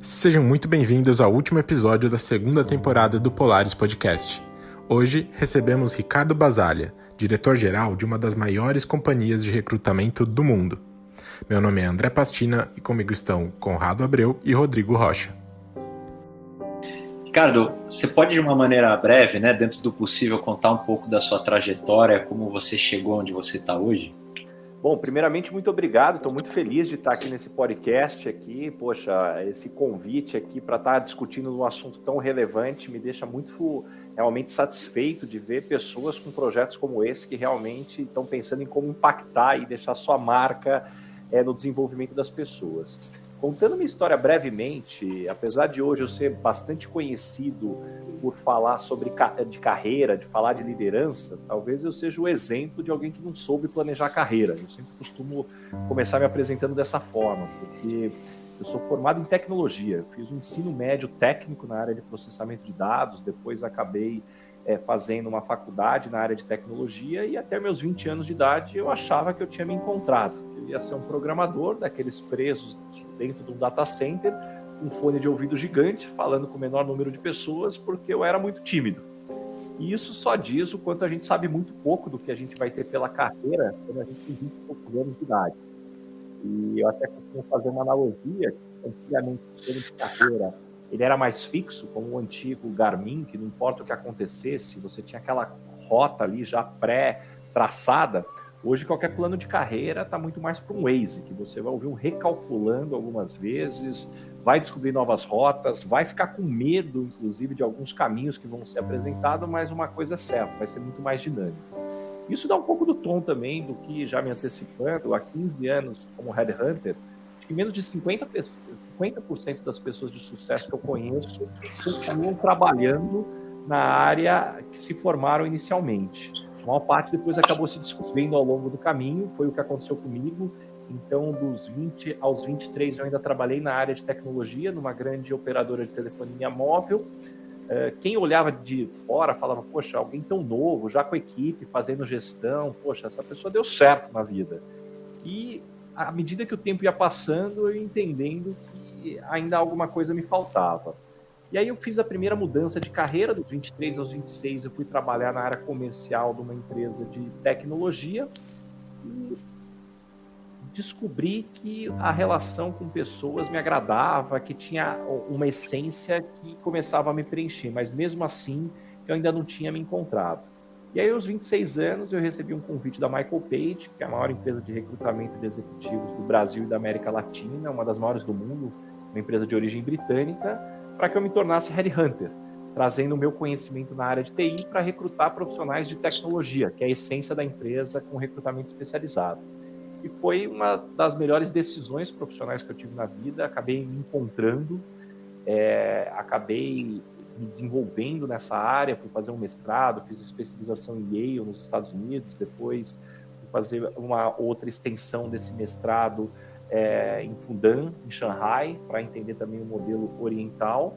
Sejam muito bem-vindos ao último episódio da segunda temporada do Polaris Podcast. Hoje recebemos Ricardo Basalha, diretor-geral de uma das maiores companhias de recrutamento do mundo. Meu nome é André Pastina e comigo estão Conrado Abreu e Rodrigo Rocha. Ricardo, você pode de uma maneira breve, dentro do possível, contar um pouco da sua trajetória, como você chegou onde você está hoje? Bom, primeiramente, muito obrigado. Estou muito feliz de estar aqui nesse podcast aqui. Poxa, esse convite aqui para estar discutindo um assunto tão relevante me deixa muito realmente satisfeito de ver pessoas com projetos como esse que realmente estão pensando em como impactar e deixar sua marca no desenvolvimento das pessoas. Contando minha história brevemente, apesar de hoje eu ser bastante conhecido por falar de carreira, de falar de liderança, talvez eu seja o exemplo de alguém que não soube planejar carreira. Eu sempre costumo começar me apresentando dessa forma, porque eu sou formado em tecnologia. Eu fiz um ensino médio técnico na área de processamento de dados, depois acabei fazendo uma faculdade na área de tecnologia e até meus 20 anos de idade eu achava que eu tinha me encontrado. Eu ia ser um programador daqueles presos dentro de um data center, um fone de ouvido gigante, falando com o menor número de pessoas, porque eu era muito tímido. E isso só diz o quanto a gente sabe muito pouco do que a gente vai ter pela carreira quando a gente tem 20 e poucos anos de idade. E eu até costumo fazer uma analogia, que antigamente o plano de carreira ele era mais fixo, como o antigo Garmin, que não importa o que acontecesse, você tinha aquela rota ali já pré-traçada. Hoje, qualquer plano de carreira está muito mais para um Waze, que você vai ouvir recalculando algumas vezes, vai descobrir novas rotas, vai ficar com medo, inclusive, de alguns caminhos que vão ser apresentados, mas uma coisa é certa, vai ser muito mais dinâmico. Isso dá um pouco do tom também do que, já me antecipando, há 15 anos como Headhunter, acho que menos de 50% das pessoas de sucesso que eu conheço continuam trabalhando na área que se formaram inicialmente. A maior parte depois acabou se descobrindo ao longo do caminho, foi o que aconteceu comigo. Então, dos 20 aos 23, eu ainda trabalhei na área de tecnologia, numa grande operadora de telefonia móvel. Quem olhava de fora falava, poxa, alguém tão novo, já com equipe, fazendo gestão, poxa, essa pessoa deu certo na vida. E à medida que o tempo ia passando, eu ia entendendo que ainda alguma coisa me faltava. E aí eu fiz a primeira mudança de carreira, dos 23 aos 26, eu fui trabalhar na área comercial de uma empresa de tecnologia e descobri que a relação com pessoas me agradava, que tinha uma essência que começava a me preencher, mas mesmo assim eu ainda não tinha me encontrado. E aí aos 26 anos eu recebi um convite da Michael Page, que é a maior empresa de recrutamento de executivos do Brasil e da América Latina, uma das maiores do mundo, uma empresa de origem britânica, para que eu me tornasse headhunter, trazendo o meu conhecimento na área de TI para recrutar profissionais de tecnologia, que é a essência da empresa com recrutamento especializado. E foi uma das melhores decisões profissionais que eu tive na vida, acabei me encontrando, acabei me desenvolvendo nessa área, fui fazer um mestrado, fiz especialização em Yale, nos Estados Unidos, depois fui fazer uma outra extensão desse mestrado em Fudan, em Xangai, para entender também o modelo oriental.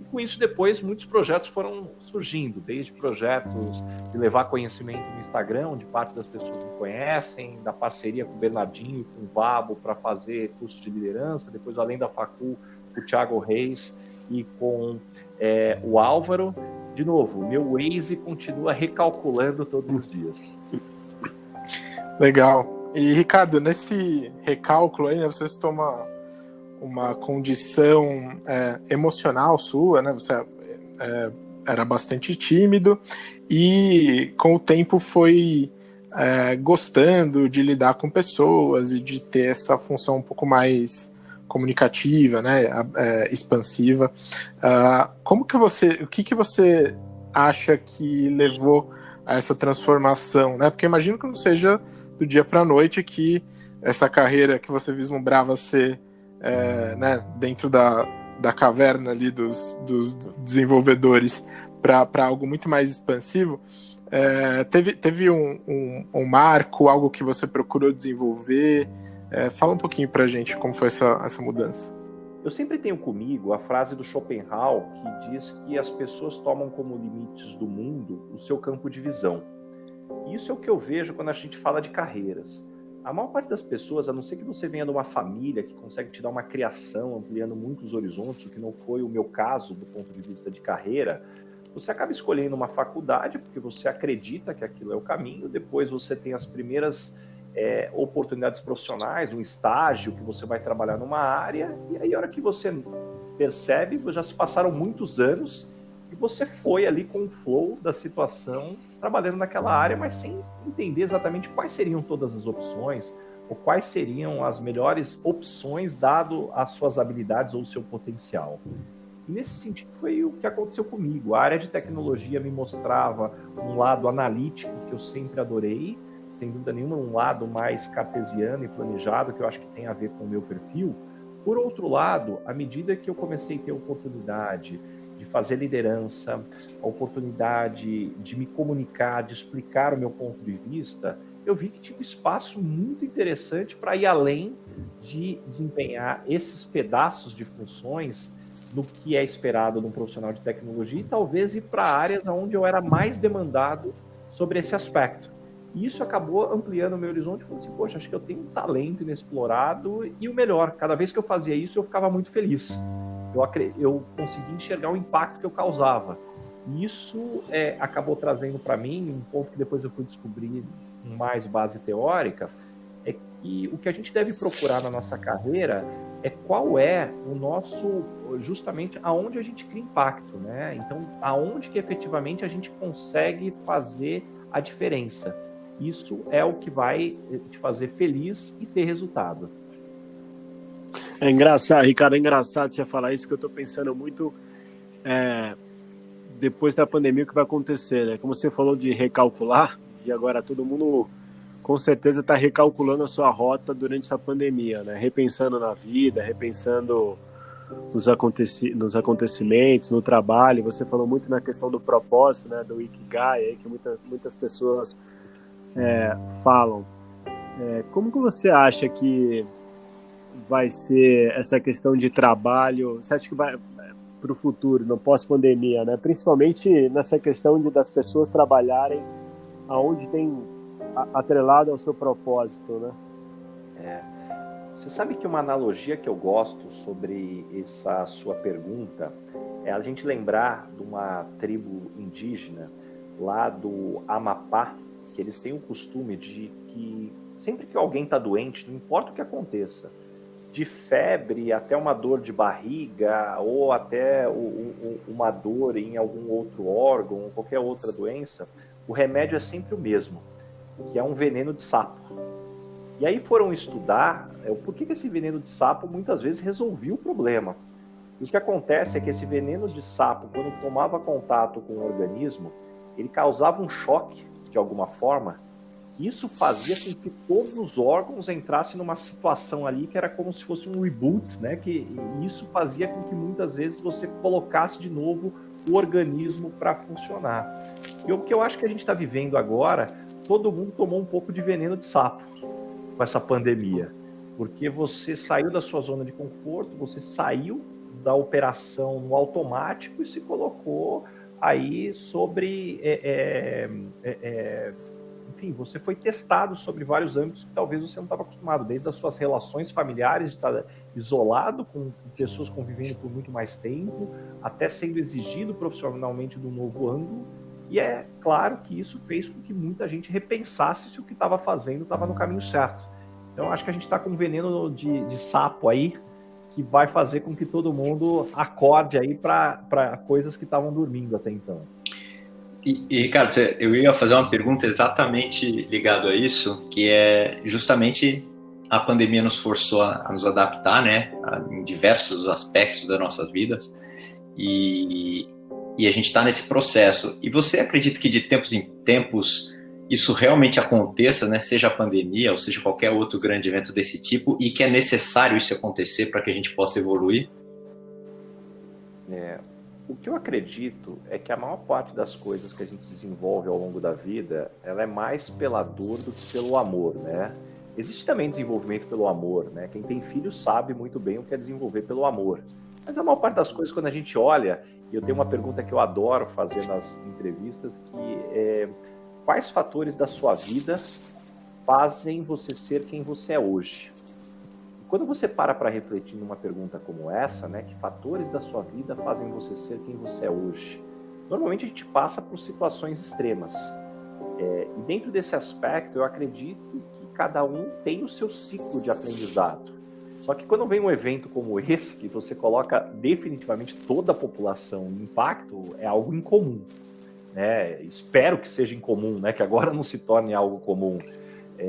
E com isso, depois, muitos projetos foram surgindo, desde projetos de levar conhecimento no Instagram, onde parte das pessoas me conhecem, da parceria com o Bernardinho e com o Vabo para fazer cursos de liderança, depois, além da Facul, com o Thiago Reis e com o Álvaro. De novo, meu Waze continua recalculando todos os dias. Legal. E, Ricardo, nesse recálculo aí, você citou uma condição emocional sua, Você era bastante tímido e, com o tempo, foi gostando de lidar com pessoas e de ter essa função um pouco mais comunicativa, expansiva. O que você acha que levou a essa transformação, Porque eu imagino que não seja do dia para a noite que essa carreira que você vislumbrava ser dentro da caverna ali dos desenvolvedores para algo muito mais expansivo, teve um marco, algo que você procurou desenvolver? Fala um pouquinho para a gente como foi essa mudança. Eu sempre tenho comigo a frase do Schopenhauer que diz que as pessoas tomam como limites do mundo o seu campo de visão. Isso é o que eu vejo quando a gente fala de carreiras. a maior parte das pessoas, a não ser que você venha de uma família que consegue te dar uma criação, ampliando muitos horizontes, o que não foi o meu caso do ponto de vista de carreira, você acaba escolhendo uma faculdade porque você acredita que aquilo é o caminho, depois você tem as primeiras oportunidades profissionais, um estágio que você vai trabalhar numa área, e aí a hora que você percebe, já se passaram muitos anos e você foi ali com o flow da situação, trabalhando naquela área, mas sem entender exatamente quais seriam todas as opções, ou quais seriam as melhores opções dado as suas habilidades ou o seu potencial. E nesse sentido foi o que aconteceu comigo. A área de tecnologia me mostrava um lado analítico que eu sempre adorei, sem dúvida nenhuma, um lado mais cartesiano e planejado, que eu acho que tem a ver com o meu perfil. Por outro lado, à medida que eu comecei a ter a oportunidade de fazer liderança, a oportunidade de me comunicar, de explicar o meu ponto de vista, eu vi que tinha um espaço muito interessante para ir além de desempenhar esses pedaços de funções do que é esperado de um profissional de tecnologia e talvez ir para áreas onde eu era mais demandado sobre esse aspecto. E isso acabou ampliando o meu horizonte, falando assim, poxa, acho que eu tenho um talento inexplorado e o melhor, cada vez que eu fazia isso, eu ficava muito feliz. Eu consegui enxergar o impacto que eu causava. E isso acabou trazendo para mim, um ponto que depois eu fui descobrir com mais base teórica, é que o que a gente deve procurar na nossa carreira é qual é o nosso, justamente aonde a gente cria impacto, né? Então, aonde que efetivamente a gente consegue fazer a diferença. Isso é o que vai te fazer feliz e ter resultado. É engraçado, Ricardo, é engraçado você falar isso, que eu estou pensando muito depois da pandemia o que vai acontecer, né? Como você falou de recalcular, e agora todo mundo com certeza está recalculando a sua rota durante essa pandemia, né? Repensando na vida, repensando nos acontecimentos, no trabalho. Você falou muito na questão do propósito, né? Do Ikigai, aí, que muitas pessoas falam. Como que você acha que vai ser essa questão de trabalho? Você acha que vai para o futuro, no pós-pandemia, né? Principalmente nessa questão das pessoas trabalharem aonde tem atrelado ao seu propósito, né? Você sabe que uma analogia que eu gosto sobre essa sua pergunta é a gente lembrar de uma tribo indígena lá do Amapá, que eles têm o costume de que sempre que alguém está doente, não importa o que aconteça, de febre até uma dor de barriga ou até uma dor em algum outro órgão ou qualquer outra doença, o remédio é sempre o mesmo, que é um veneno de sapo. E aí foram estudar por que esse veneno de sapo muitas vezes resolvia o problema. E o que acontece é que esse veneno de sapo, quando tomava contato com o organismo, ele causava um choque de alguma forma, e isso fazia com que todos os órgãos entrassem numa situação ali que era como se fosse um reboot, né? Que isso fazia com que muitas vezes você colocasse de novo o organismo para funcionar. E o que eu acho que a gente está vivendo agora, todo mundo tomou um pouco de veneno de sapo com essa pandemia, porque você saiu da sua zona de conforto, você saiu da operação no automático e se colocou aí sobre... enfim, você foi testado sobre vários âmbitos que talvez você não estava acostumado, desde as suas relações familiares, de estar isolado com pessoas convivendo por muito mais tempo, até sendo exigido profissionalmente de um novo ângulo. E é claro que isso fez com que muita gente repensasse se o que estava fazendo estava no caminho certo. Então, acho que a gente está com um veneno de sapo aí, que vai fazer com que todo mundo acorde aí para coisas que estavam dormindo até então. E, Ricardo, eu ia fazer uma pergunta exatamente ligado a isso, que é justamente a pandemia nos forçou a nos adaptar, né, em diversos aspectos das nossas vidas, e a gente está nesse processo. E você acredita que de tempos em tempos isso realmente aconteça, né, seja a pandemia ou seja qualquer outro grande evento desse tipo, e que é necessário isso acontecer para que a gente possa evoluir? O que eu acredito é que a maior parte das coisas que a gente desenvolve ao longo da vida, ela é mais pela dor do que pelo amor, né? Existe também desenvolvimento pelo amor, né? Quem tem filho sabe muito bem o que é desenvolver pelo amor. Mas a maior parte das coisas, quando a gente olha, e eu tenho uma pergunta que eu adoro fazer nas entrevistas, que é: quais fatores da sua vida fazem você ser quem você é hoje. Quando você para refletir numa pergunta como essa, né, que fatores da sua vida fazem você ser quem você é hoje? Normalmente a gente passa por situações extremas. E dentro desse aspecto, eu acredito que cada um tem o seu ciclo de aprendizado. Só que quando vem um evento como esse, que você coloca definitivamente toda a população em impacto, é algo incomum. Né? Espero que seja incomum, né? Que agora não se torne algo comum.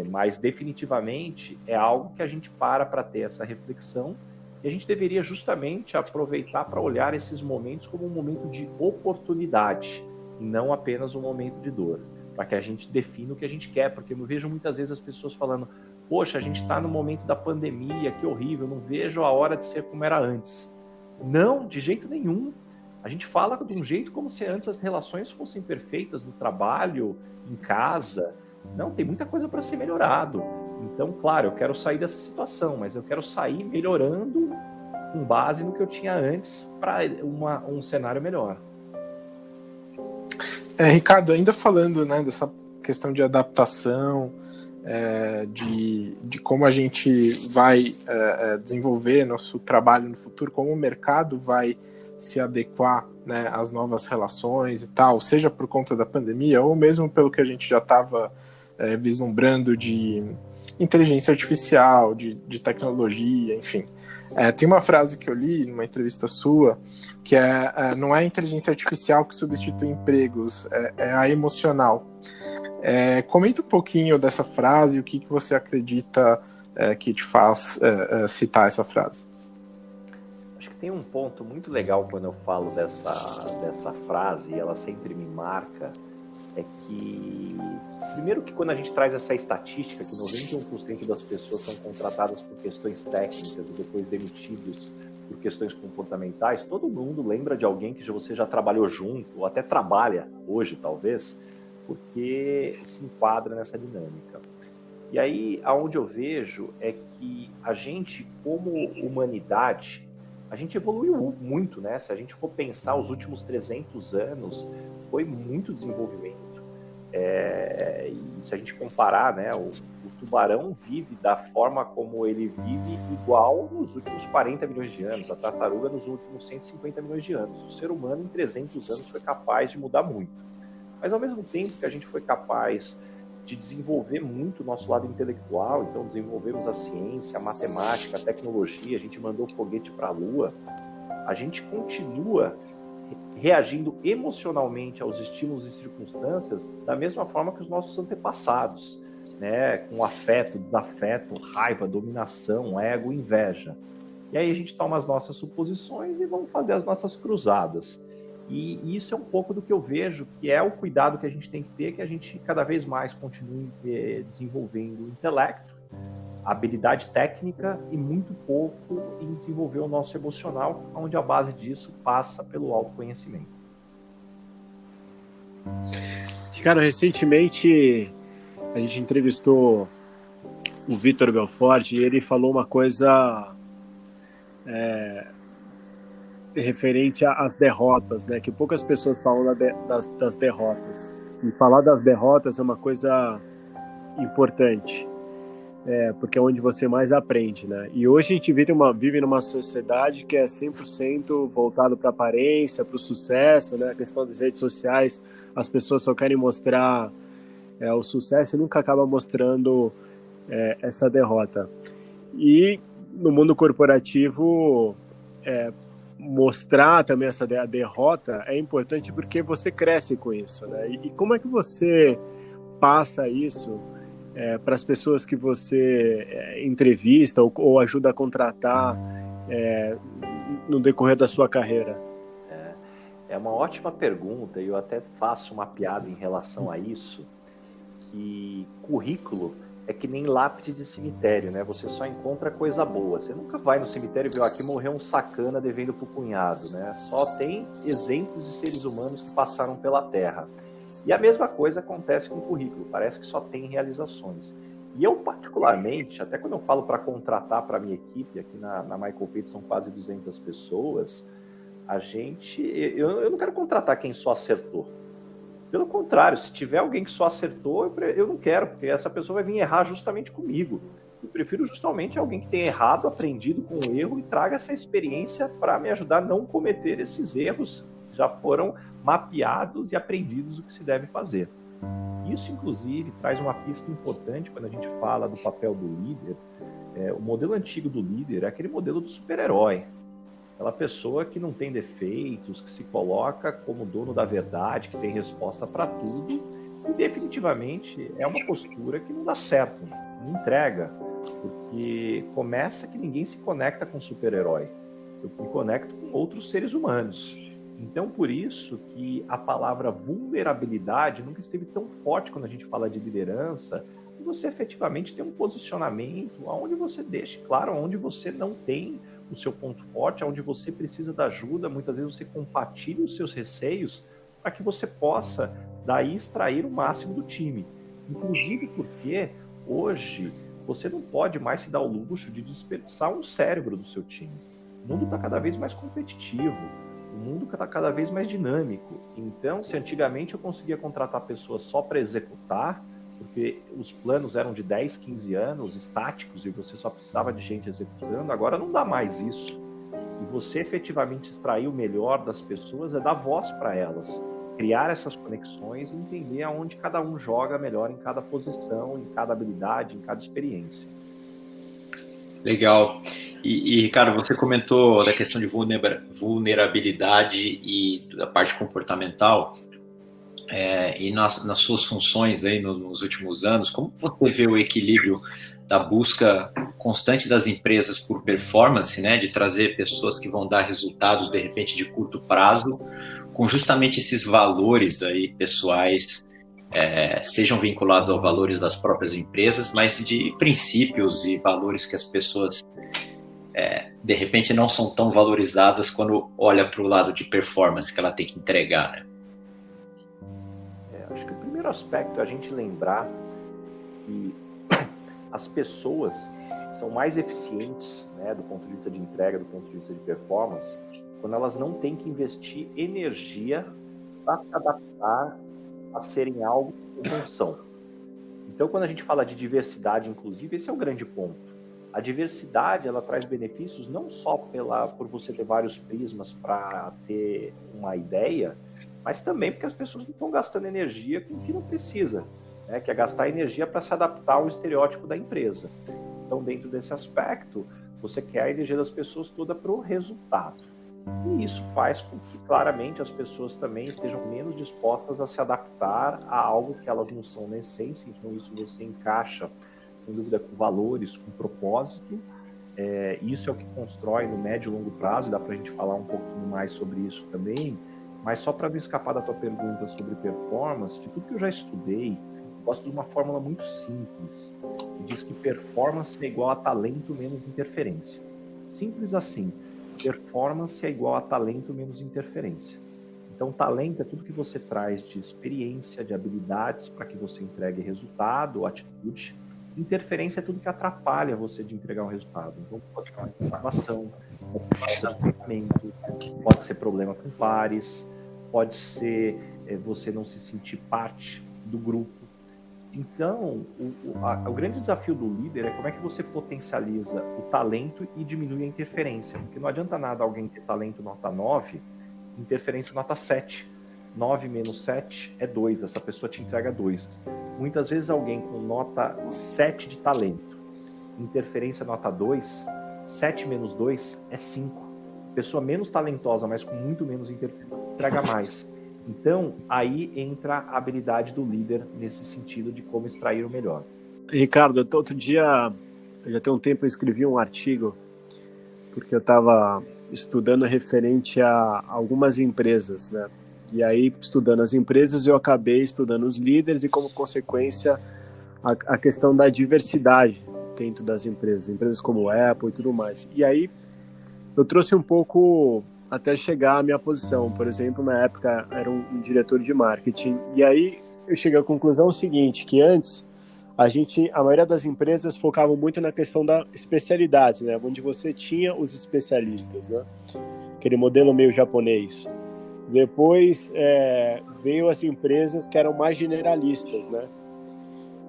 Mas definitivamente é algo que a gente para ter essa reflexão e a gente deveria justamente aproveitar para olhar esses momentos como um momento de oportunidade e não apenas um momento de dor, para que a gente defina o que a gente quer, porque eu vejo muitas vezes as pessoas falando, poxa, a gente está no momento da pandemia, que horrível, não vejo a hora de ser como era antes. Não, de jeito nenhum. A gente fala de um jeito como se antes as relações fossem perfeitas no trabalho, em casa. Não, tem muita coisa para ser melhorado. Então, claro, eu quero sair dessa situação, mas eu quero sair melhorando com base no que eu tinha antes para um cenário melhor. Ricardo, ainda falando, né, dessa questão de adaptação, de como a gente vai desenvolver nosso trabalho no futuro, como o mercado vai se adequar, né, às novas relações e tal, seja por conta da pandemia ou mesmo pelo que a gente já estava vislumbrando de inteligência artificial, de tecnologia, enfim. Tem uma frase que eu li numa entrevista sua, que não é a inteligência artificial que substitui empregos, é a emocional. Comenta um pouquinho dessa frase, o que você acredita que te faz citar essa frase. Acho que tem um ponto muito legal quando eu falo dessa frase, e ela sempre me marca, é que, primeiro que quando a gente traz essa estatística, que 91% das pessoas são contratadas por questões técnicas e depois demitidos por questões comportamentais, todo mundo lembra de alguém que você já trabalhou junto, ou até trabalha hoje, talvez, porque se enquadra nessa dinâmica. E aí, aonde eu vejo é que a gente, como humanidade, a gente evoluiu muito, né? Se a gente for pensar, os últimos 300 anos, foi muito desenvolvimento. E se a gente comparar, né, o tubarão vive da forma como ele vive igual nos últimos 40 milhões de anos, a tartaruga nos últimos 150 milhões de anos. O ser humano, em 300 anos, foi capaz de mudar muito. Mas, ao mesmo tempo que a gente foi capaz de desenvolver muito o nosso lado intelectual, então desenvolvemos a ciência, a matemática, a tecnologia, a gente mandou foguete para a Lua, a gente continua reagindo emocionalmente aos estímulos e circunstâncias da mesma forma que os nossos antepassados, né? Com afeto, desafeto, raiva, dominação, ego, inveja. E aí a gente toma as nossas suposições e vamos fazer as nossas cruzadas. E isso é um pouco do que eu vejo, que é o cuidado que a gente tem que ter, que a gente cada vez mais continue desenvolvendo o intelecto, a habilidade técnica e muito pouco em desenvolver o nosso emocional, onde a base disso passa pelo autoconhecimento. Cara, recentemente a gente entrevistou o Vitor Belfort e ele falou uma coisa referente às derrotas, né? Que poucas pessoas falam das derrotas. E falar das derrotas é uma coisa importante. Porque é onde você mais aprende, né? E hoje a gente vive numa sociedade que é 100% voltado para a aparência, para o sucesso, né? A questão das redes sociais, as pessoas só querem mostrar o sucesso e nunca acaba mostrando essa derrota. E no mundo corporativo, mostrar também essa derrota é importante porque você cresce com isso, né? E como é que você passa isso para as pessoas que você entrevista ou ajuda a contratar no decorrer da sua carreira? É uma ótima pergunta e eu até faço uma piada em relação a isso, que currículo é que nem lápide de cemitério, né? Você só encontra coisa boa. Você nunca vai no cemitério e vê, aqui morreu um sacana devendo pro cunhado, né? Só tem exemplos de seres humanos que passaram pela Terra. E a mesma coisa acontece com o currículo, parece que só tem realizações. E eu, particularmente, até quando eu falo para contratar para a minha equipe, aqui na Michael Page são quase 200 pessoas, eu não quero contratar quem só acertou. Pelo contrário, se tiver alguém que só acertou, eu não quero, porque essa pessoa vai vir errar justamente comigo. Eu prefiro justamente alguém que tenha errado, aprendido com o erro e traga essa experiência para me ajudar a não cometer esses erros que já foram mapeados e aprendidos o que se deve fazer. Isso, inclusive, traz uma pista importante quando a gente fala do papel do líder. O modelo antigo do líder é aquele modelo do super-herói. Aquela pessoa que não tem defeitos, que se coloca como dono da verdade, que tem resposta para tudo. E definitivamente é uma postura que não dá certo, não entrega. Porque começa que ninguém se conecta com o super-herói. Eu me conecto com outros seres humanos. Então, por isso que a palavra vulnerabilidade nunca esteve tão forte quando a gente fala de liderança, e você efetivamente tem um posicionamento onde você deixe claro onde você não tem o seu ponto forte, onde você precisa da ajuda, muitas vezes você compartilha os seus receios para que você possa daí extrair o máximo do time. Inclusive porque hoje você não pode mais se dar o luxo de desperdiçar um cérebro do seu time. O mundo está cada vez mais competitivo. O mundo está cada vez mais dinâmico. Então, se antigamente eu conseguia contratar pessoas só para executar, porque os planos eram de 10, 15 anos, estáticos, e você só precisava de gente executando, agora não dá mais isso. E você efetivamente extrair o melhor das pessoas é dar voz para elas, criar essas conexões e entender aonde cada um joga melhor em cada posição, em cada habilidade, em cada experiência. Legal. E Ricardo, você comentou da questão de vulnerabilidade e da parte comportamental, e nas suas funções aí nos últimos anos, como você vê o equilíbrio da busca constante das empresas por performance, né, de trazer pessoas que vão dar resultados, de repente, de curto prazo, com justamente esses valores aí pessoais, sejam vinculados aos valores das próprias empresas, mas de princípios e valores que as pessoas de repente não são tão valorizadas quando olha para o lado de performance que ela tem que entregar, né? Acho que o primeiro aspecto é a gente lembrar que as pessoas são mais eficientes, né, do ponto de vista de entrega, do ponto de vista de performance, quando elas não têm que investir energia para se adaptar a serem algo que não são. Então, quando a gente fala de diversidade, inclusive, esse é o grande ponto. A diversidade, ela traz benefícios não só por você ter vários prismas para ter uma ideia, mas também porque as pessoas não estão gastando energia com o que não precisa, né? Que é gastar energia para se adaptar ao estereótipo da empresa. Então, dentro desse aspecto, você quer a energia das pessoas toda para o resultado. E isso faz com que, claramente, as pessoas também estejam menos dispostas a se adaptar a algo que elas não são na essência. Então, isso você encaixa, sem dúvida, com valores, com propósito. Isso é o que constrói no médio e longo prazo, dá para a gente falar um pouquinho mais sobre isso também, mas só para não escapar da tua pergunta sobre performance, de tudo que eu já estudei, eu gosto de uma fórmula muito simples, que diz que performance é igual a talento menos interferência. Simples assim, performance é igual a talento menos interferência. Então, talento é tudo que você traz de experiência, de habilidades para que você entregue resultado ou atitude. Interferência é tudo que atrapalha você de entregar um resultado. Então, pode ser uma informação, pode ser comportamento, pode ser problema com pares, pode ser você não se sentir parte do grupo. Então, o grande desafio do líder é como é que você potencializa o talento e diminui a interferência. Porque não adianta nada alguém ter talento nota 9, interferência nota 7. 9 menos 7 é 2, essa pessoa te entrega 2. Muitas vezes alguém com nota 7 de talento, interferência nota 2, 7 menos 2 é 5. Pessoa menos talentosa, mas com muito menos interferência, entrega mais. Então, aí entra a habilidade do líder nesse sentido de como extrair o melhor. Ricardo, outro dia, já tem um tempo, eu escrevi um artigo, porque eu estava estudando referente a algumas empresas, né? E aí, estudando as empresas, eu acabei estudando os líderes e, como consequência, a questão da diversidade dentro das empresas como Apple e tudo mais. E aí, eu trouxe um pouco até chegar à minha posição. Por exemplo, na época, era um diretor de marketing. E aí, eu cheguei à conclusão seguinte, que antes, a maioria das empresas focavam muito na questão da especialidade, né? Onde você tinha os especialistas, né? Aquele modelo meio japonês. Depois veio as empresas que eram mais generalistas, né?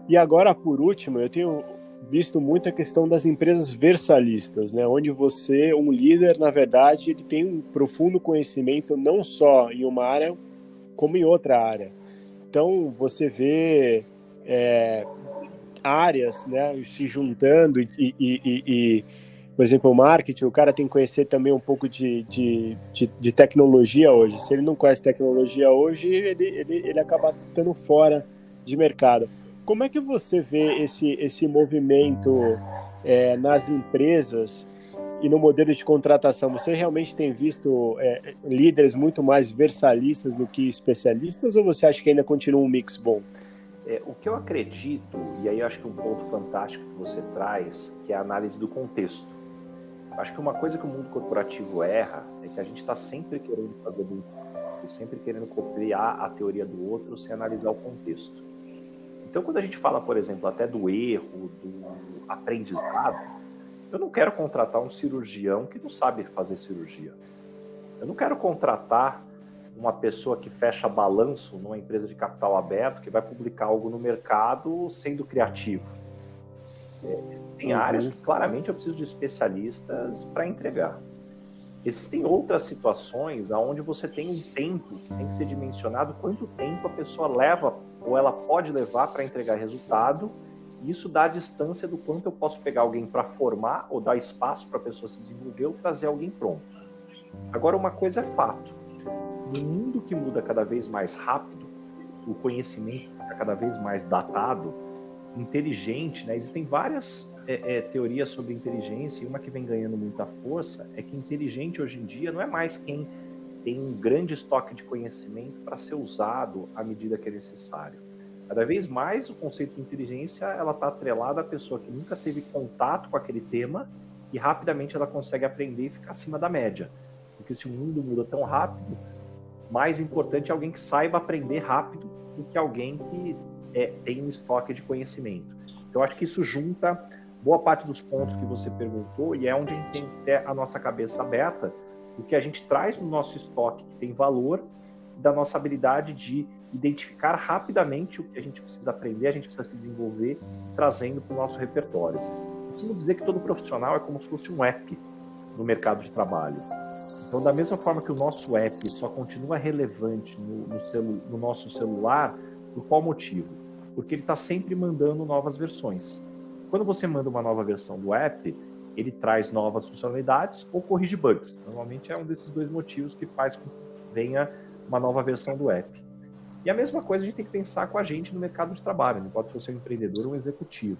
E agora, por último, eu tenho visto muito a questão das empresas versalistas, né? Onde um líder, na verdade, ele tem um profundo conhecimento não só em uma área, como em outra área. Então, você vê áreas, né, se juntando e, por exemplo, o marketing, o cara tem que conhecer também um pouco de tecnologia hoje. Se ele não conhece tecnologia hoje, ele acaba ficando fora de mercado. Como é que você vê esse movimento nas empresas e no modelo de contratação? Você realmente tem visto líderes muito mais versalistas do que especialistas, ou você acha que ainda continua um mix bom? O que eu acredito, e aí eu acho que um ponto fantástico que você traz, que é a análise do contexto. Acho que uma coisa que o mundo corporativo erra é que a gente está sempre querendo fazer do outro, sempre querendo copiar a teoria do outro sem analisar o contexto. Então, quando a gente fala, por exemplo, até do erro, do aprendizado, eu não quero contratar um cirurgião que não sabe fazer cirurgia. Eu não quero contratar uma pessoa que fecha balanço numa empresa de capital aberto, que vai publicar algo no mercado sendo criativo. Tem áreas que claramente eu preciso de especialistas para entregar. Existem outras situações onde você tem um tempo que tem que ser dimensionado, quanto tempo a pessoa leva ou ela pode levar para entregar resultado, e isso dá a distância do quanto eu posso pegar alguém para formar ou dar espaço para a pessoa se desenvolver ou trazer alguém pronto. Agora, uma coisa é fato. No mundo que muda cada vez mais rápido, o conhecimento está cada vez mais datado, inteligente, né? Existem várias teorias sobre inteligência, e uma que vem ganhando muita força é que inteligente hoje em dia não é mais quem tem um grande estoque de conhecimento para ser usado à medida que é necessário. Cada vez mais o conceito de inteligência ela está atrelada à pessoa que nunca teve contato com aquele tema e rapidamente ela consegue aprender e ficar acima da média. Porque se o mundo muda tão rápido, mais importante é alguém que saiba aprender rápido do que alguém que tem um estoque de conhecimento. Então, eu acho que isso junta boa parte dos pontos que você perguntou e é onde a gente tem que ter a nossa cabeça aberta, o que a gente traz no nosso estoque que tem valor, da nossa habilidade de identificar rapidamente o que a gente precisa aprender, a gente precisa se desenvolver, trazendo para o nosso repertório. Eu costumo dizer que todo profissional é como se fosse um app no mercado de trabalho. Então, da mesma forma que o nosso app só continua relevante no nosso celular, por qual motivo? Porque ele está sempre mandando novas versões. Quando você manda uma nova versão do app, ele traz novas funcionalidades ou corrige bugs. Normalmente é um desses dois motivos que faz com que venha uma nova versão do app. E a mesma coisa a gente tem que pensar com a gente no mercado de trabalho, não pode ser um empreendedor ou um executivo.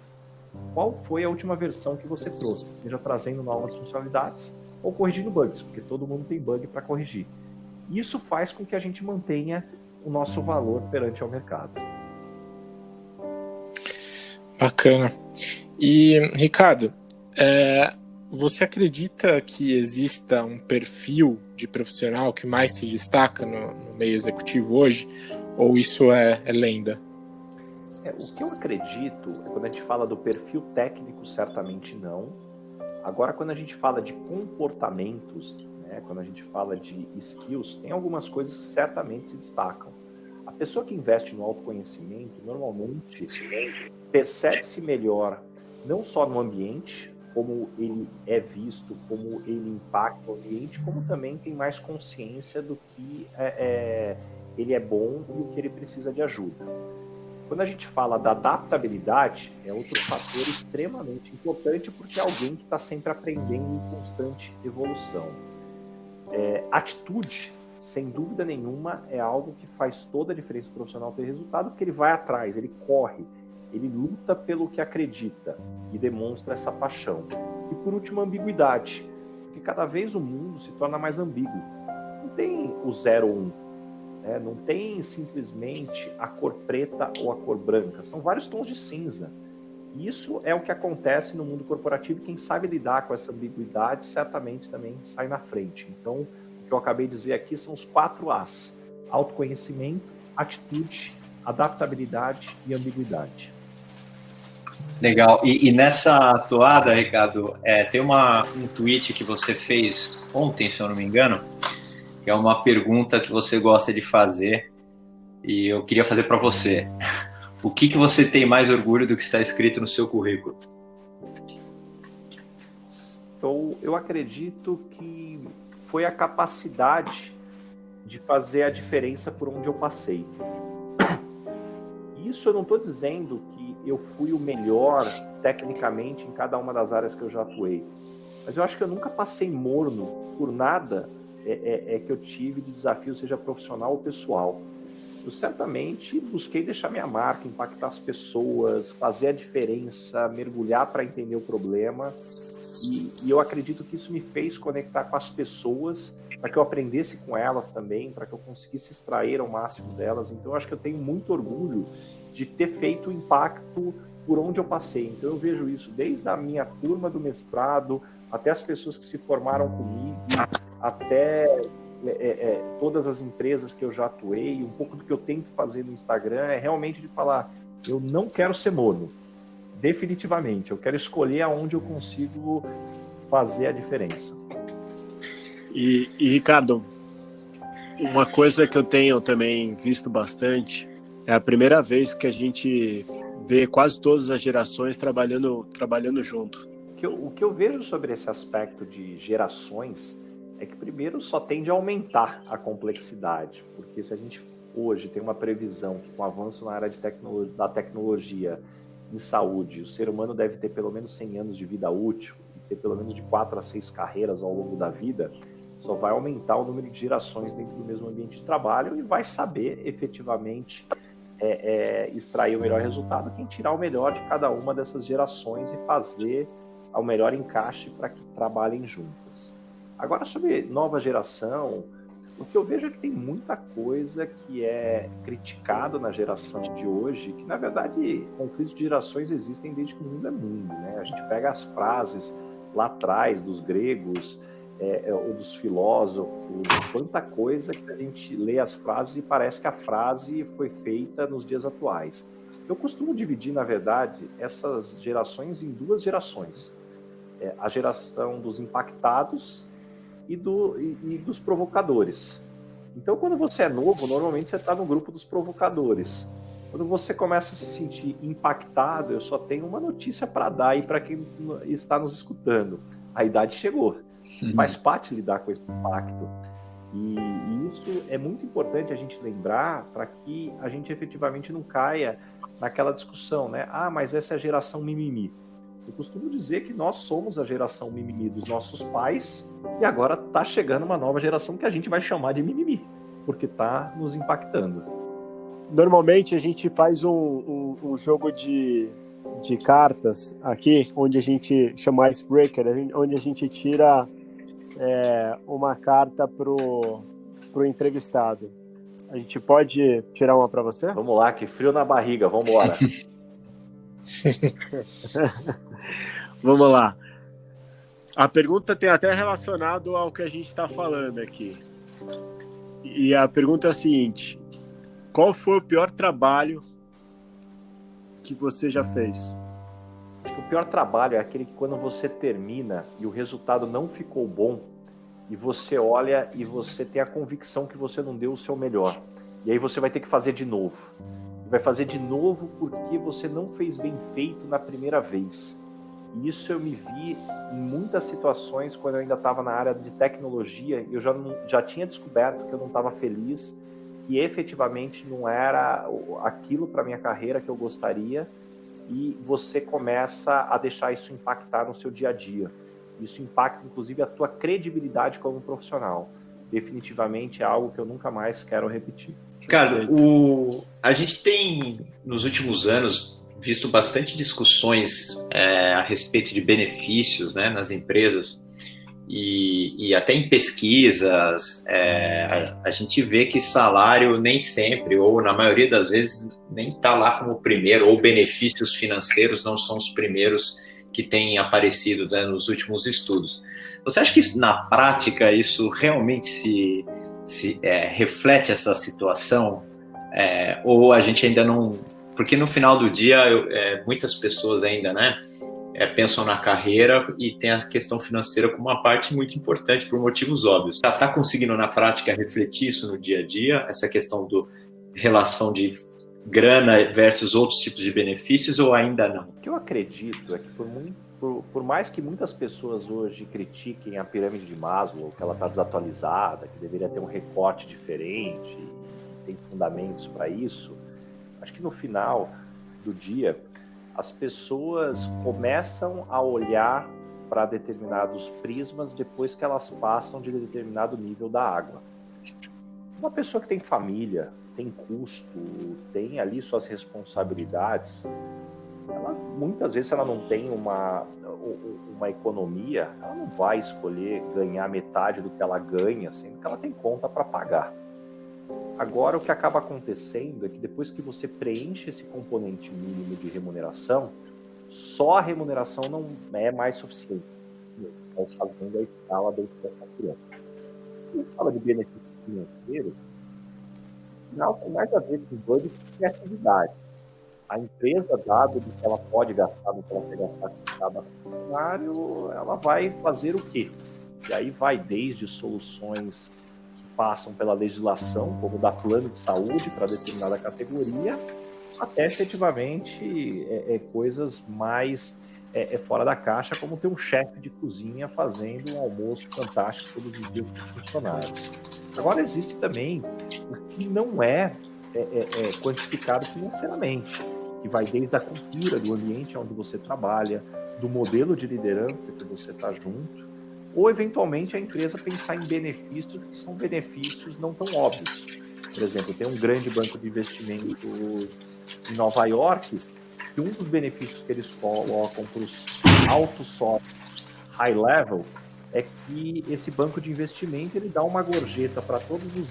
Qual foi a última versão que você trouxe? Seja trazendo novas funcionalidades ou corrigindo bugs, porque todo mundo tem bug para corrigir. Isso faz com que a gente mantenha o nosso valor perante ao mercado. Bacana. E, Ricardo, você acredita que exista um perfil de profissional que mais se destaca no meio executivo hoje? Ou isso é lenda? O que eu acredito, quando a gente fala do perfil técnico, certamente não. Agora, quando a gente fala de comportamentos, né, quando a gente fala de skills, tem algumas coisas que certamente se destacam. A pessoa que investe no autoconhecimento, normalmente, percebe-se melhor, não só no ambiente, como ele é visto, como ele impacta o ambiente, como também tem mais consciência do que ele é bom e o que ele precisa de ajuda. Quando a gente fala da adaptabilidade, é outro fator extremamente importante, porque é alguém que está sempre aprendendo em constante evolução. Atitude, sem dúvida nenhuma, é algo que faz toda a diferença profissional ter resultado, porque ele vai atrás, ele corre, ele luta pelo que acredita e demonstra essa paixão. E por último, ambiguidade, porque cada vez o mundo se torna mais ambíguo. Não tem o 0 ou 1. Não tem simplesmente a cor preta ou a cor branca, são vários tons de cinza. E isso é o que acontece no mundo corporativo, e quem sabe lidar com essa ambiguidade certamente também sai na frente. Então, o que eu acabei de dizer aqui são os 4 As: autoconhecimento, atitude, adaptabilidade e ambiguidade. Legal. E nessa toada, Ricardo, tem um tweet que você fez ontem, se eu não me engano, que é uma pergunta que você gosta de fazer e eu queria fazer para você. O que você tem mais orgulho do que está escrito no seu currículo? Eu acredito que foi a capacidade de fazer a diferença por onde eu passei. Isso eu não estou dizendo que eu fui o melhor tecnicamente em cada uma das áreas que eu já atuei, mas eu acho que eu nunca passei morno por nada que eu tive de desafio, seja profissional ou pessoal. Eu certamente busquei deixar minha marca, impactar as pessoas, fazer a diferença, mergulhar para entender o problema. E eu acredito que isso me fez conectar com as pessoas, para que eu aprendesse com elas também, para que eu conseguisse extrair ao máximo delas. Então, eu acho que eu tenho muito orgulho de ter feito impacto por onde eu passei. Então, eu vejo isso desde a minha turma do mestrado, até as pessoas que se formaram comigo, até todas as empresas que eu já atuei. Um pouco do que eu tento fazer no Instagram é realmente de falar, eu não quero ser morno, definitivamente. Eu quero escolher aonde eu consigo fazer a diferença. E Ricardo, uma coisa que eu tenho também visto bastante é a primeira vez que a gente vê quase todas as gerações trabalhando junto. O que eu vejo sobre esse aspecto de gerações é que, primeiro, só tende a aumentar a complexidade, porque se a gente hoje tem uma previsão que, com o avanço na área da tecnologia em saúde, o ser humano deve ter pelo menos 100 anos de vida útil e ter pelo menos de 4 a 6 carreiras ao longo da vida, só vai aumentar o número de gerações dentro do mesmo ambiente de trabalho e vai saber efetivamente extrair o melhor resultado quem tirar o melhor de cada uma dessas gerações e fazer o melhor encaixe para que trabalhem juntas. Agora, sobre nova geração, o que eu vejo é que tem muita coisa que é criticado na geração de hoje, que, na verdade, conflitos de gerações existem desde que o mundo é mundo, né? A gente pega as frases lá atrás dos gregos, ou dos filósofos, quanta coisa que a gente lê as frases e parece que a frase foi feita nos dias atuais. Eu costumo dividir, na verdade, essas gerações em 2 gerações. A geração dos impactados e dos provocadores. Então, quando você é novo, normalmente você está no grupo dos provocadores. Quando você começa a se sentir impactado, eu só tenho uma notícia para dar aí para quem está nos escutando. A idade chegou. Faz parte lidar com esse impacto. E isso é muito importante a gente lembrar para que a gente efetivamente não caia naquela discussão, né? Ah, mas essa é a geração mimimi. Eu costumo dizer que nós somos a geração mimimi dos nossos pais e agora está chegando uma nova geração que a gente vai chamar de mimimi, porque está nos impactando. Normalmente a gente faz um jogo de cartas aqui, onde a gente chama Icebreaker, onde a gente tira uma carta pro entrevistado. A gente pode tirar uma para você? Vamos lá, que frio na barriga, vamos embora. Vamos lá. A pergunta tem até relacionado ao que a gente está falando aqui. E a pergunta é a seguinte: qual foi o pior trabalho que você já fez? O pior trabalho é aquele que, quando você termina e o resultado não ficou bom, e você olha e você tem a convicção que você não deu o seu melhor. E aí você vai ter que fazer de novo. Vai fazer de novo porque você não fez bem feito na primeira vez. E isso eu me vi em muitas situações quando eu ainda estava na área de tecnologia e eu já tinha descoberto que eu não estava feliz, que efetivamente não era aquilo para minha carreira que eu gostaria, e você começa a deixar isso impactar no seu dia a dia. Isso impacta, inclusive, a tua credibilidade como profissional. Definitivamente é algo que eu nunca mais quero repetir. Ricardo, a gente tem, nos últimos anos, visto bastante discussões a respeito de benefícios, né, nas empresas, e até em pesquisas, a gente vê que salário nem sempre, ou na maioria das vezes, nem está lá como primeiro, ou benefícios financeiros não são os primeiros que têm aparecido, né, nos últimos estudos. Você acha que na prática isso realmente se reflete essa situação? Ou a gente ainda não... Porque no final do dia, muitas pessoas ainda, né, pensam na carreira e tem a questão financeira como uma parte muito importante por motivos óbvios. Tá conseguindo na prática refletir isso no dia a dia, essa questão do relação de grana versus outros tipos de benefícios, ou ainda não? O que eu acredito é que por mais que muitas pessoas hoje critiquem a pirâmide de Maslow, que ela está desatualizada, que deveria ter um recorte diferente, tem fundamentos para isso, acho que no final do dia as pessoas começam a olhar para determinados prismas depois que elas passam de determinado nível da água. Uma pessoa que tem família, tem custo, tem ali suas responsabilidades, ela, muitas vezes, se ela não tem uma economia, ela não vai escolher ganhar metade do que ela ganha, sendo que ela tem conta para pagar. Agora, o que acaba acontecendo é que depois que você preenche esse componente mínimo de remuneração, só a remuneração não é mais suficiente. Nós fazendo a escala da criança. Quando a fala de benefício financeiro, não tem mais a ver com budget que criatividade. A empresa, dado do que ela pode gastar, do que ela quer gastar com cada funcionário, ela vai fazer o quê? E aí vai desde soluções que passam pela legislação, como dar plano de saúde para determinada categoria, até efetivamente coisas mais fora da caixa, como ter um chefe de cozinha fazendo um almoço fantástico todos os dias para os funcionários. Agora, existe também o que não é quantificado financeiramente, que vai desde a cultura, do ambiente onde você trabalha, do modelo de liderança que você está junto, ou, eventualmente, a empresa pensar em benefícios que são benefícios não tão óbvios. Por exemplo, tem um grande banco de investimento em Nova York, que um dos benefícios que eles colocam para os altos sócios high level é que esse banco de investimento ele dá uma gorjeta para todos os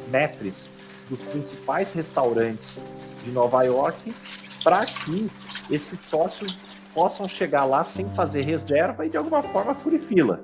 maîtres dos principais restaurantes de Nova York, para que esses sócios possam chegar lá sem fazer reserva e de alguma forma furir fila.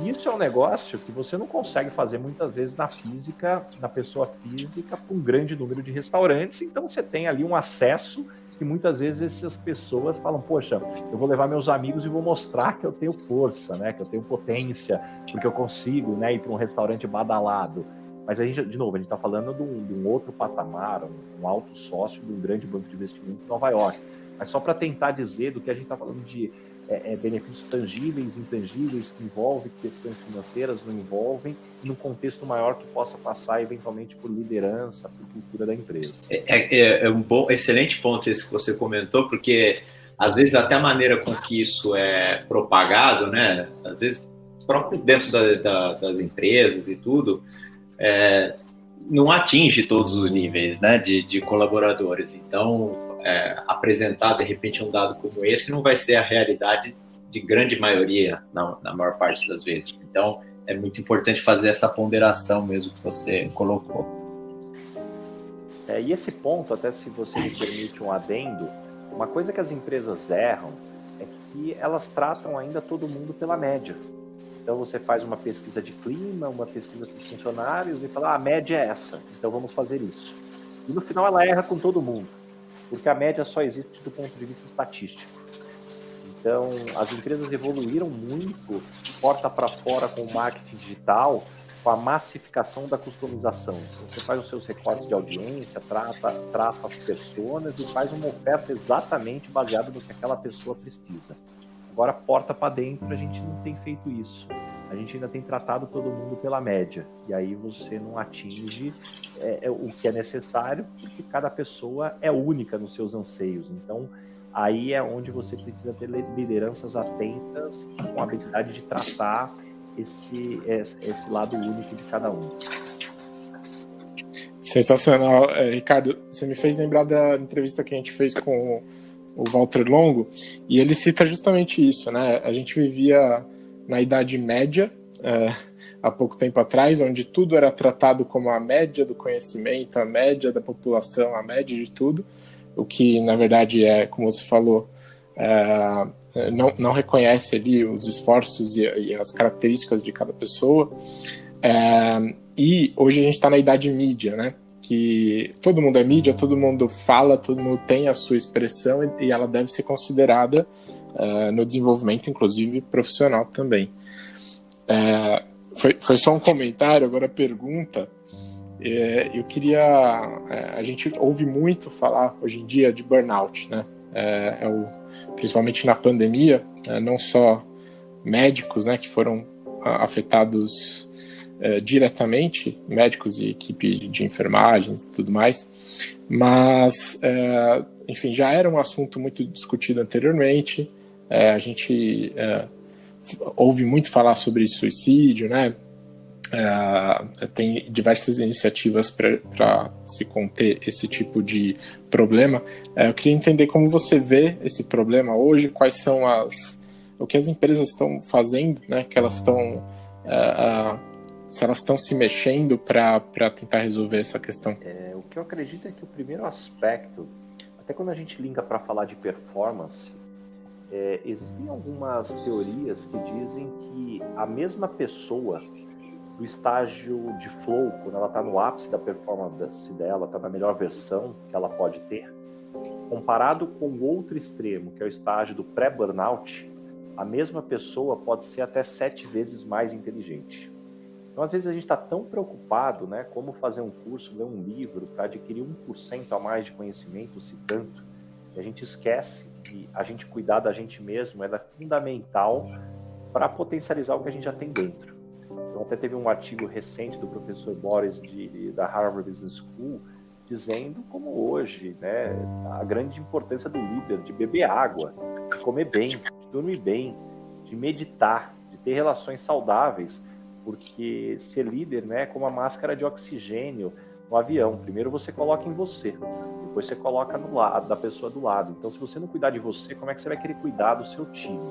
Isso é um negócio que você não consegue fazer muitas vezes na pessoa física, com um grande número de restaurantes. Então você tem ali um acesso que muitas vezes essas pessoas falam, poxa, eu vou levar meus amigos e vou mostrar que eu tenho força, né, que eu tenho potência, porque eu consigo, né, ir para um restaurante badalado. Mas a gente, de novo, a gente está falando de um outro patamar, um alto sócio de um grande banco de investimento em Nova York. Mas só para tentar dizer do que a gente está falando de benefícios tangíveis, intangíveis, que envolvem questões financeiras, não envolvem, e num contexto maior que possa passar, eventualmente, por liderança, por cultura da empresa. É um excelente ponto esse que você comentou, porque, às vezes, até a maneira com que isso é propagado, né, às vezes, próprio dentro das empresas e tudo, não atinge todos os níveis, né, de colaboradores. Então, apresentar, de repente, um dado como esse não vai ser a realidade de grande maioria, na maior parte das vezes. Então, é muito importante fazer essa ponderação mesmo que você colocou. E esse ponto, até se você me permite um adendo, uma coisa que as empresas erram é que elas tratam ainda todo mundo pela média. Então, você faz uma pesquisa de clima, uma pesquisa com funcionários e fala, a média é essa, então vamos fazer isso. E no final ela erra com todo mundo, porque a média só existe do ponto de vista estatístico. Então, as empresas evoluíram muito, porta para fora, com o marketing digital, com a massificação da customização. Você faz os seus recortes de audiência, traça as personas e faz uma oferta exatamente baseada no que aquela pessoa precisa. Agora, porta para dentro, a gente não tem feito isso. A gente ainda tem tratado todo mundo pela média. E aí você não atinge o que é necessário, porque cada pessoa é única nos seus anseios. Então, aí é onde você precisa ter lideranças atentas, com a habilidade de tratar esse lado único de cada um. Sensacional. Ricardo, você me fez lembrar da entrevista que a gente fez com o Walter Longo, e ele cita justamente isso, né? A gente vivia na Idade Média, há pouco tempo atrás, onde tudo era tratado como a média do conhecimento, a média da população, a média de tudo, o que, na verdade, como você falou, não reconhece ali os esforços e as características de cada pessoa. E hoje a gente está na Idade Mídia, né? Que todo mundo é mídia, todo mundo fala, todo mundo tem a sua expressão e ela deve ser considerada no desenvolvimento, inclusive, profissional também. Foi só um comentário, agora a pergunta. Eu queria... a gente ouve muito falar hoje em dia de burnout, né? Principalmente na pandemia, não só médicos, né, que foram afetados diretamente, médicos e equipe de enfermagem e tudo mais, mas, enfim, já era um assunto muito discutido anteriormente. A gente ouve muito falar sobre suicídio, né? Tem diversas iniciativas para se conter esse tipo de problema. Eu queria entender como você vê esse problema hoje, quais são o que as empresas estão fazendo, né? Que elas estão se elas estão se mexendo para tentar resolver essa questão. O que eu acredito é que o primeiro aspecto, até quando a gente linka para falar de performance, existem algumas teorias que dizem que a mesma pessoa do estágio de flow, quando ela está no ápice da performance dela, está na melhor versão que ela pode ter, comparado com o outro extremo, que é o estágio do pré-burnout, a mesma pessoa pode ser até 7 vezes mais inteligente. Então, às vezes, a gente está tão preocupado, né, como fazer um curso, ler um livro, para adquirir 1% a mais de conhecimento, se tanto, e a gente esquece que a gente cuidar da gente mesmo é fundamental para potencializar o que a gente já tem dentro. Então, até teve um artigo recente do professor Boris da Harvard Business School dizendo como hoje, né, a grande importância do líder de beber água, de comer bem, de dormir bem, de meditar, de ter relações saudáveis, porque ser líder, né, é como a máscara de oxigênio no avião. Primeiro você coloca em você, depois você coloca no lado da pessoa do lado. Então, se você não cuidar de você, como é que você vai querer cuidar do seu time?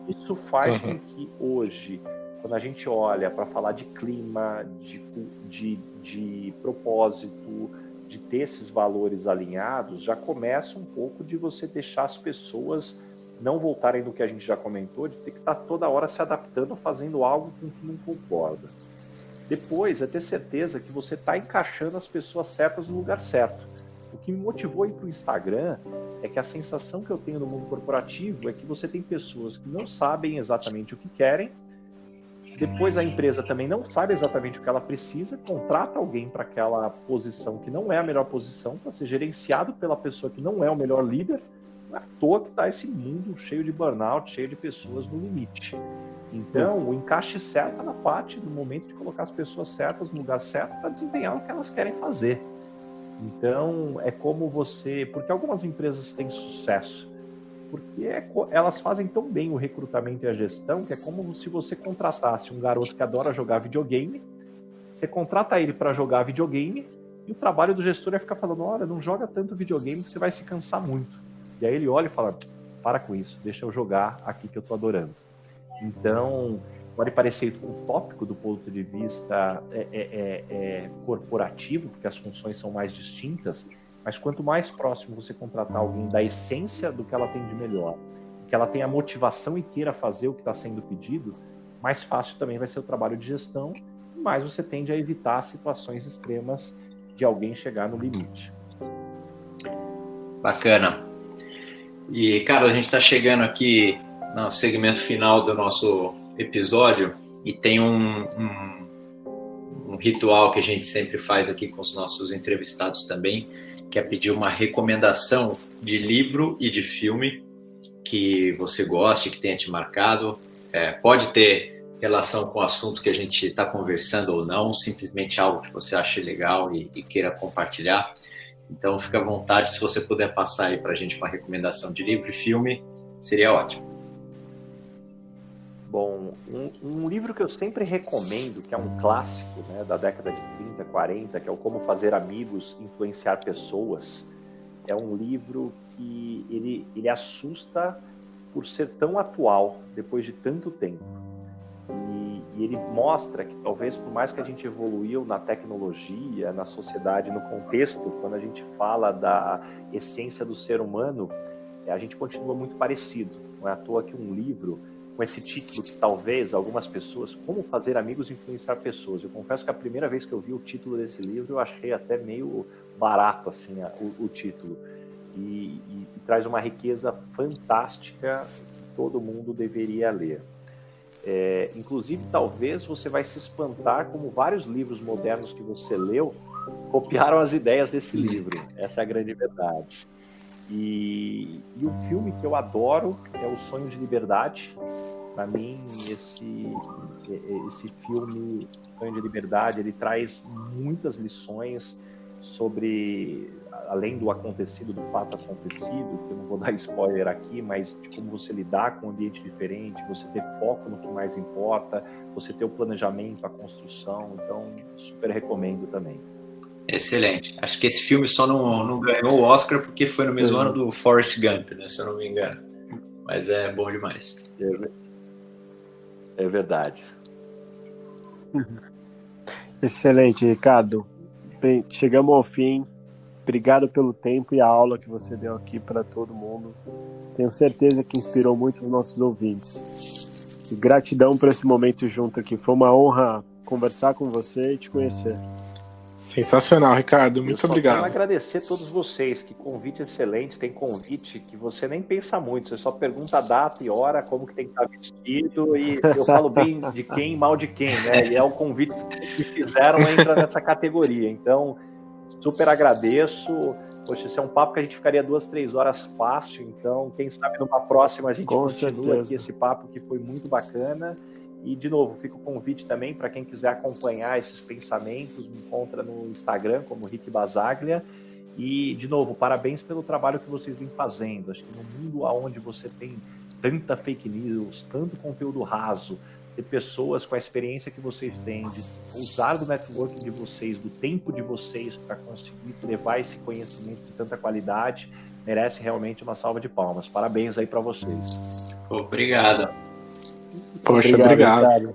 E isso faz com que hoje, quando a gente olha para falar de clima, de propósito, de ter esses valores alinhados, já começa um pouco de você deixar as pessoas não voltarem do que a gente já comentou, de ter que estar toda hora se adaptando, fazendo algo com que não concorda. Depois, é ter certeza que você está encaixando as pessoas certas no lugar certo. O que me motivou a ir para o Instagram é que a sensação que eu tenho no mundo corporativo é que você tem pessoas que não sabem exatamente o que querem. Depois a empresa também não sabe exatamente o que ela precisa, contrata alguém para aquela posição que não é a melhor posição, para ser gerenciado pela pessoa que não é o melhor líder. Não é à toa que está esse mundo cheio de burnout, cheio de pessoas no limite. Então, o encaixe certo está na parte do momento de colocar as pessoas certas no lugar certo para desempenhar o que elas querem fazer. Então, é como você... Porque algumas empresas têm sucesso, porque elas fazem tão bem o recrutamento e a gestão, que é como se você contratasse um garoto que adora jogar videogame, você contrata ele para jogar videogame, e o trabalho do gestor é ficar falando, olha, não joga tanto videogame que você vai se cansar muito. E aí ele olha e fala, para com isso, deixa eu jogar aqui que eu tô adorando. Então, pode parecer utópico do ponto de vista corporativo, porque as funções são mais distintas, mas quanto mais próximo você contratar alguém da essência do que ela tem de melhor, que ela tenha motivação e queira fazer o que está sendo pedido, mais fácil também vai ser o trabalho de gestão, e mais você tende a evitar situações extremas de alguém chegar no limite. Bacana. E, cara, a gente está chegando aqui no segmento final do nosso episódio e tem um ritual que a gente sempre faz aqui com os nossos entrevistados também, que é pedir uma recomendação de livro e de filme que você goste, que tenha te marcado. Pode ter relação com o assunto que a gente está conversando ou não, simplesmente algo que você ache legal e queira compartilhar. Então, fica à vontade, se você puder passar aí para a gente uma recomendação de livro e filme, seria ótimo. Bom, um livro que eu sempre recomendo, que é um clássico, né, da década de 30, 40, que é o Como Fazer Amigos, Influenciar Pessoas, é um livro que ele assusta por ser tão atual, depois de tanto tempo. E ele mostra que talvez, por mais que a gente evoluiu na tecnologia, na sociedade, no contexto, quando a gente fala da essência do ser humano, a gente continua muito parecido. Não é à toa que um livro com esse título que talvez algumas pessoas, Como Fazer Amigos e Influenciar Pessoas. Eu confesso que a primeira vez que eu vi o título desse livro, eu achei até meio barato assim, o título. e traz uma riqueza fantástica que todo mundo deveria ler. Inclusive, talvez você vai se espantar como vários livros modernos que você leu copiaram as ideias desse livro. Essa é a grande verdade. E um filme que eu adoro é O Sonho de Liberdade. Para mim, esse filme, Sonho de Liberdade, ele traz muitas lições sobre, além do acontecido, do fato acontecido, que eu não vou dar spoiler aqui, mas de como você lidar com um ambiente diferente, você ter foco no que mais importa, você ter o planejamento, a construção. Então, super recomendo também. Excelente. Acho que esse filme só não ganhou o Oscar porque foi no mesmo ano do Forrest Gump, né, se eu não me engano. Mas é bom demais. É verdade. Excelente, Ricardo. Bem, chegamos ao fim. Obrigado pelo tempo e a aula que você deu aqui para todo mundo. Tenho certeza que inspirou muito os nossos ouvintes. E gratidão por esse momento junto aqui. Foi uma honra conversar com você e te conhecer. Sensacional, Ricardo. Muito obrigado. Eu quero agradecer a todos vocês. Que convite excelente. Tem convite que você nem pensa muito. Você só pergunta a data e hora, como que tem que estar vestido. E eu falo bem de quem, mal de quem, né? E é o convite que fizeram, entra nessa categoria. Então, super agradeço. Poxa, esse é um papo que a gente ficaria 2-3 horas fácil. Então, quem sabe numa próxima a gente continua aqui esse papo que foi muito bacana. E, de novo, fica o convite também para quem quiser acompanhar esses pensamentos, me encontra no Instagram como Rick Basaglia. E, de novo, parabéns pelo trabalho que vocês vêm fazendo. Acho que no mundo onde você tem tanta fake news, tanto conteúdo raso, ter pessoas com a experiência que vocês têm, de usar do networking de vocês, do tempo de vocês para conseguir levar esse conhecimento de tanta qualidade, merece realmente uma salva de palmas. Parabéns aí para vocês. Obrigado. Poxa, obrigado.